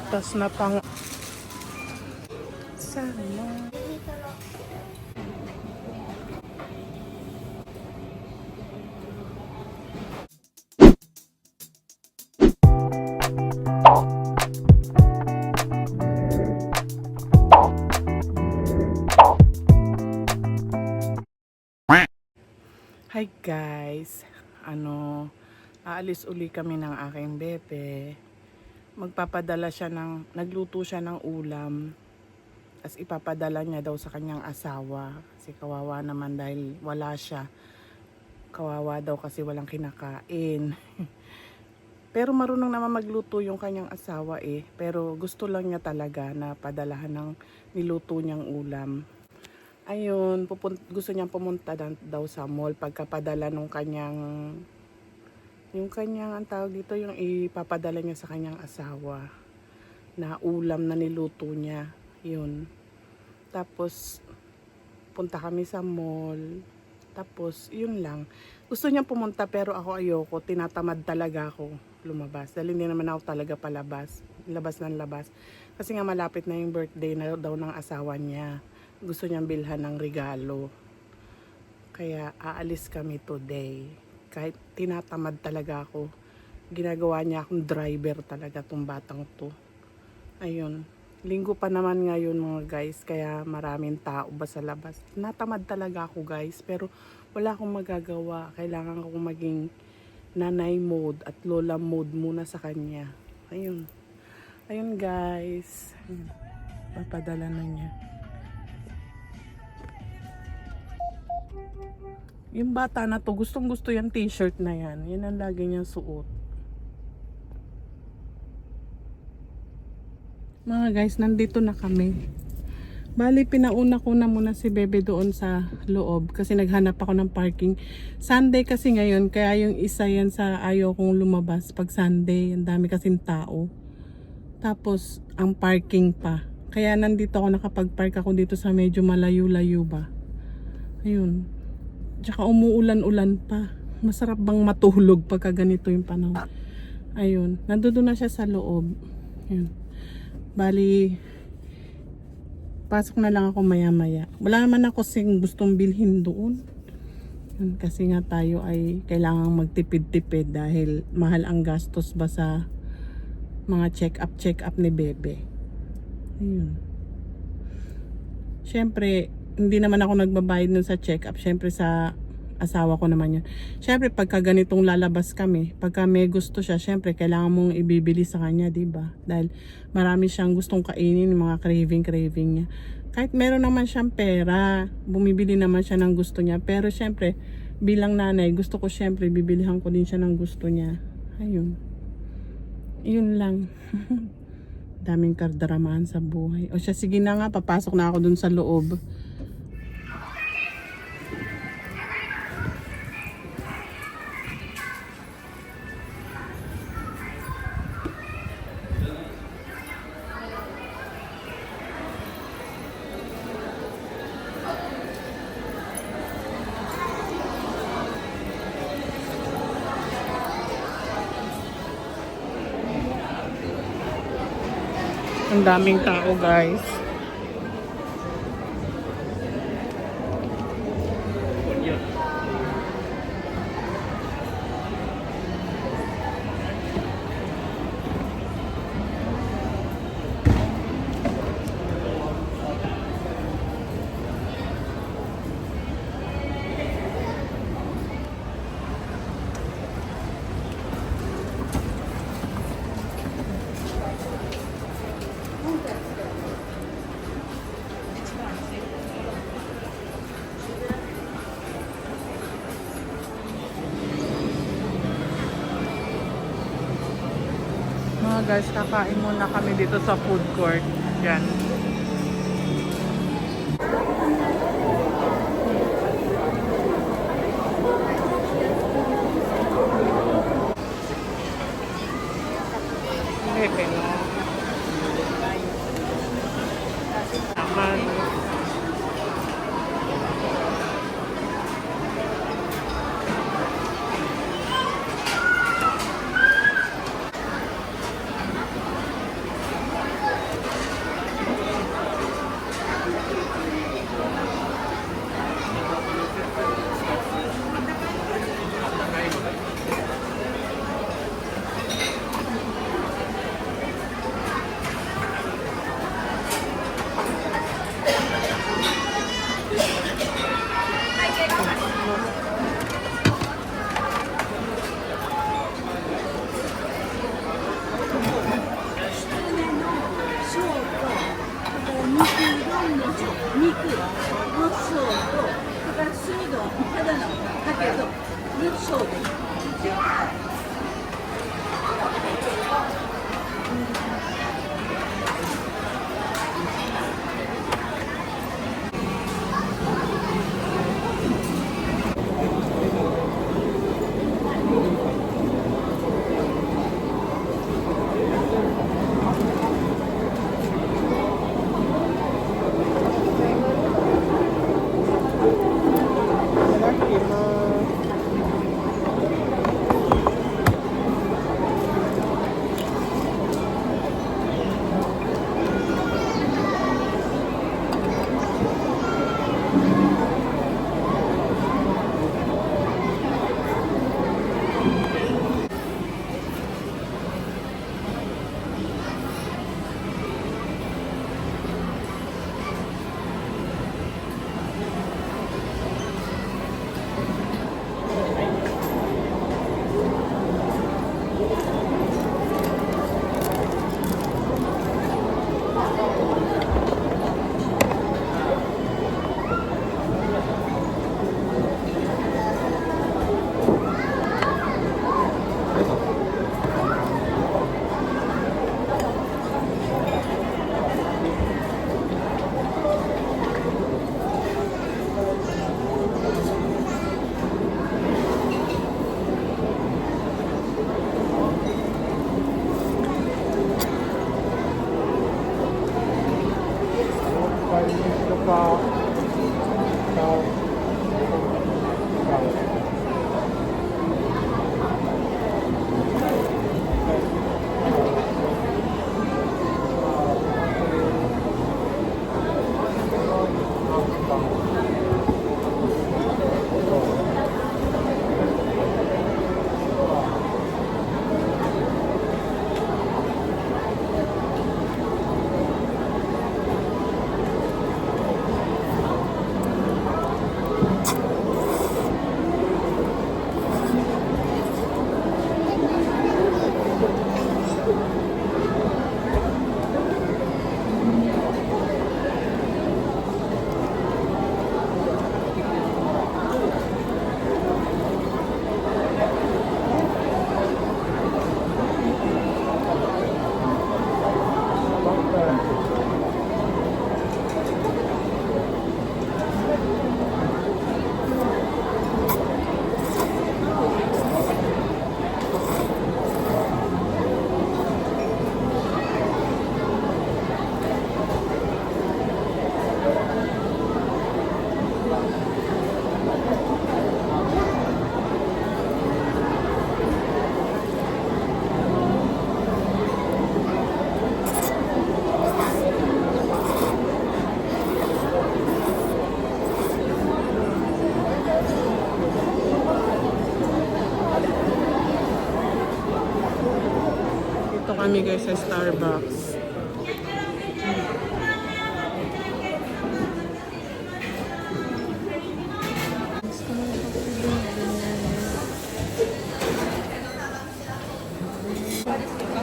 gatas na pang sana. Hi guys, aalis uli kami ng aking bebe. Magpapadala siya nagluto siya ng ulam. As ipapadala niya daw sa kanyang asawa. Kasi kawawa naman dahil wala siya. Kawawa daw kasi walang kinakain. Pero marunong naman magluto yung kanyang asawa Pero gusto lang niya talaga na padalahan ng niluto niyang ulam. Ayun, gusto niyang pumunta daw sa mall pagkapadala nung yung kanyang, ang tawag dito, yung ipapadala niya sa kanyang asawa na ulam na niluto niya. Yun. Tapos, punta kami sa mall. Tapos, yun lang. Gusto niyang pumunta pero ako ayoko. Tinatamad talaga ako lumabas. Dahil hindi naman ako talaga palabas. Labas ng labas. Kasi nga malapit na yung birthday na daw ng asawa niya. Gusto niyang bilhan ng regalo. Kaya aalis kami today. Kahit tinatamad talaga ako. Ginagawa niya akong driver talaga tong batang to. Ayun. Linggo pa naman ngayon mga guys. Kaya maraming tao ba sa labas. Tinatamad talaga ako guys. Pero wala akong magagawa. Kailangan ko maging nanay mode at lola mode muna sa kanya. Ayun. Ayun guys. Papadala na niya. Yung bata na to, gustong gusto yung t-shirt na yan. Yan ang lagi niyang suot. Mga guys, nandito na kami. Bali, pinauna ko na muna si Bebe doon sa loob. Kasi naghanap ako ng parking. Sunday kasi ngayon, kaya yung isa yan sa ayaw kong lumabas pag Sunday. Ang dami kasing tao. Tapos, ang parking pa. Kaya nandito ako, nakapag-park ako dito sa medyo malayo-layo ba. Ayun. Tsaka umuulan-ulan pa. Masarap bang matulog pagka ganito yung panahon. Ayun. Nandoon na siya sa loob. Ayun. Bali, pasok na lang ako maya-maya. Wala naman ako sing gustong bilhin doon. Ayun. Kasi nga tayo ay kailangang magtipid-tipid dahil mahal ang gastos ba sa mga check-up ni Bebe. Ayun. Siyempre, hindi naman ako nagbabayad nun sa check-up. Siyempre sa asawa ko naman yun. Siyempre pagka ganitong lalabas kami, pagka may gusto siya, siyempre kailangan mong ibibili sa kanya, diba? Dahil marami siyang gustong kainin, mga craving niya. Kahit meron naman siyang pera, bumibili naman siya ng gusto niya. Pero siyempre, bilang nanay, gusto ko siyempre, bibilihan ko din siya ng gusto niya. Ayun. Yun lang. Daming kardaramahan sa buhay. O siya, sige na nga, papasok na ako dun sa loob. Ang daming tao guys. Mga guys, kakain muna kami dito sa food court. Yan. Pepe, no? Aman. Dito kami guys sa Starbucks.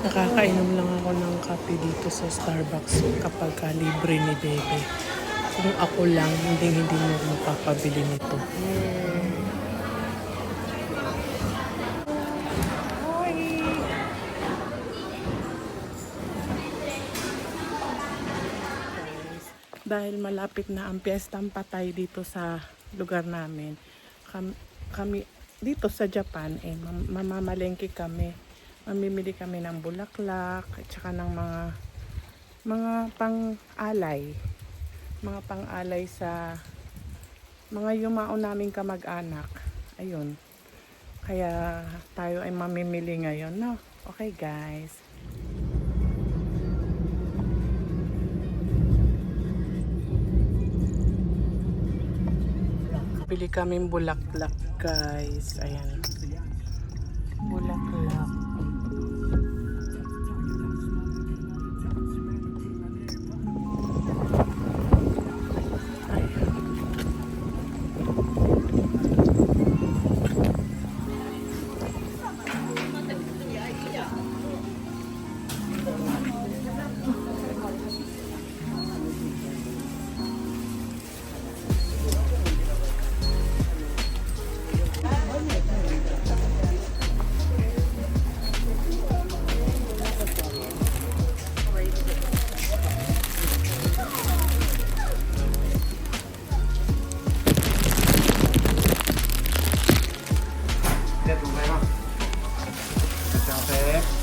Nakakainom lang ako ng kape dito sa Starbucks kapag libre ni Bebe. Kung ako lang, hindi mo mapapabili nito. Dahil malapit na ang Piyestang Patay dito sa lugar namin, kami dito sa Japan, mamamalengke kami. Mamimili kami ng bulaklak at saka ng mga pang-alay. Mga pang-alay sa mga yumao naming kamag-anak. Ayun. Kaya tayo ay mamimili ngayon, no? Okay, guys. Bili kaming bulaklak, guys. Ayan. Bulaklak. がとうございます。いらっしゃいませ。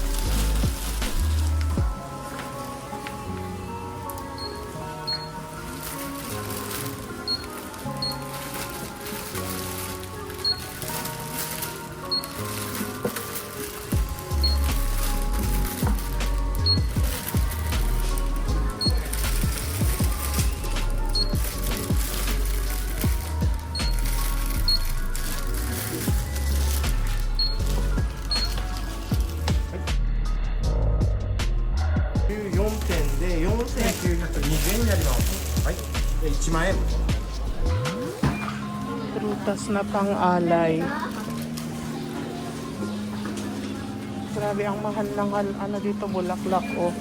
14点で4920円になります。はい。で1万円。Prutas na pang-alay. Grabe ang mahal ng ano dito, bulaklak oh.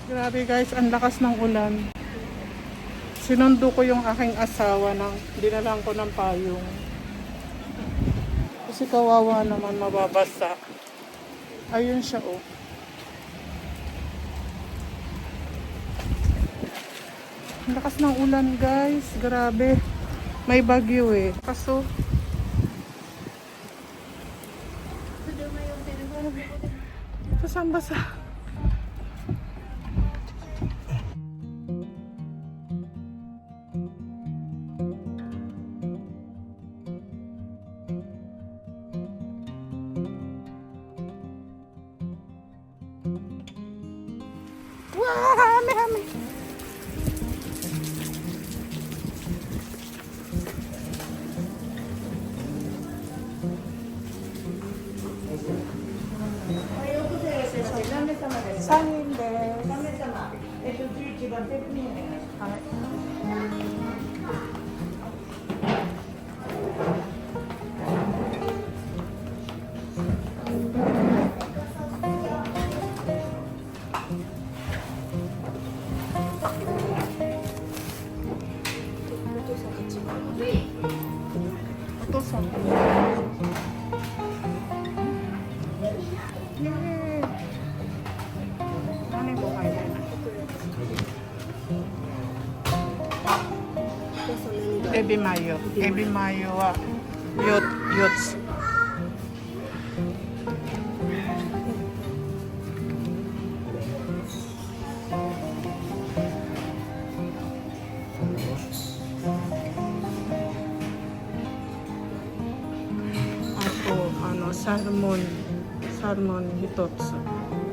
Grabe guys, ang lakas ng ulan. Sinundo ko yung aking asawa ng dinalang ko ng payong. Kasi kawawa naman, mababasa. Ayun siya oh. Ang lakas ng ulan guys, grabe. May bagyo eh. Kaso basang-basa. Wah, hame-hame. Sanin desu. Otosan. Yay! Ano yung buhay na? Ebi Mayo. Ebi Mayo wa yots. Salmon hitotsu.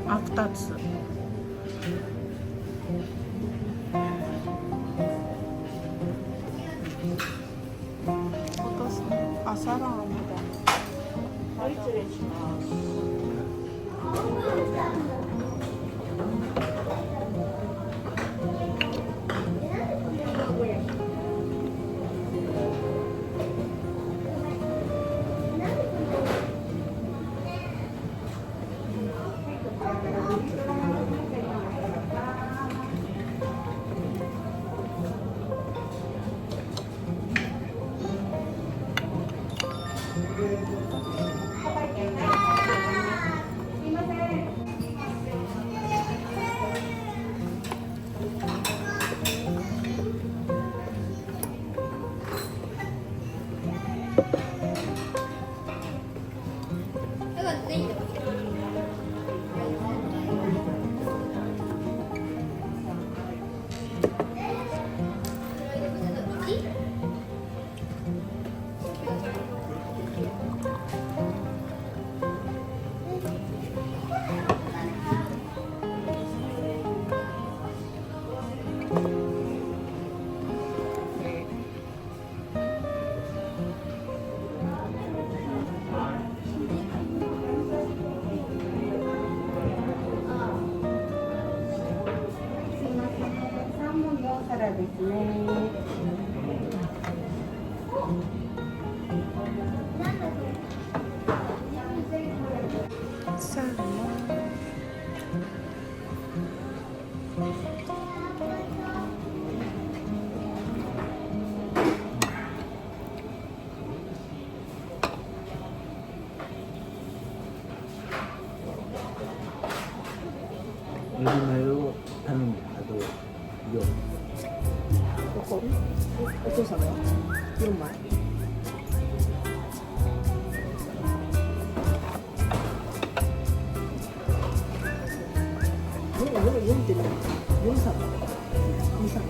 Futatsu. Sarang da.はい、失礼します。Salmon. エビマヨを頼んで、あと4。ここお父様は4枚。4って何？ 4皿？ 2皿？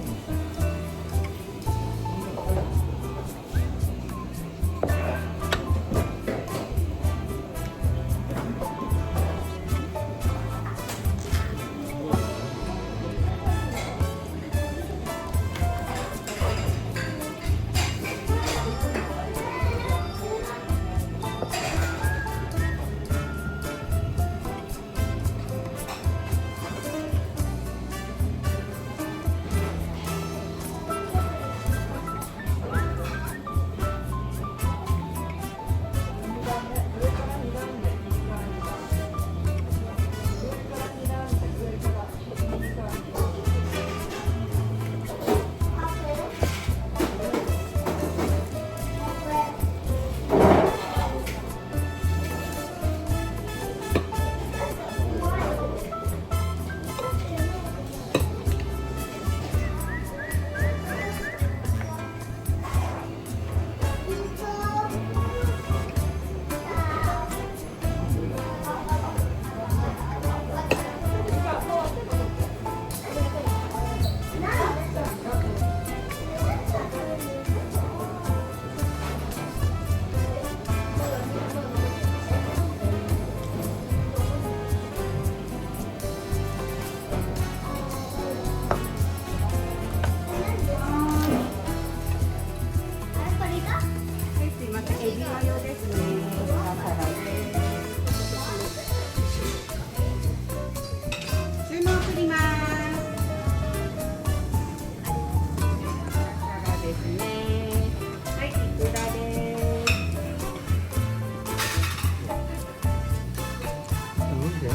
頼んで。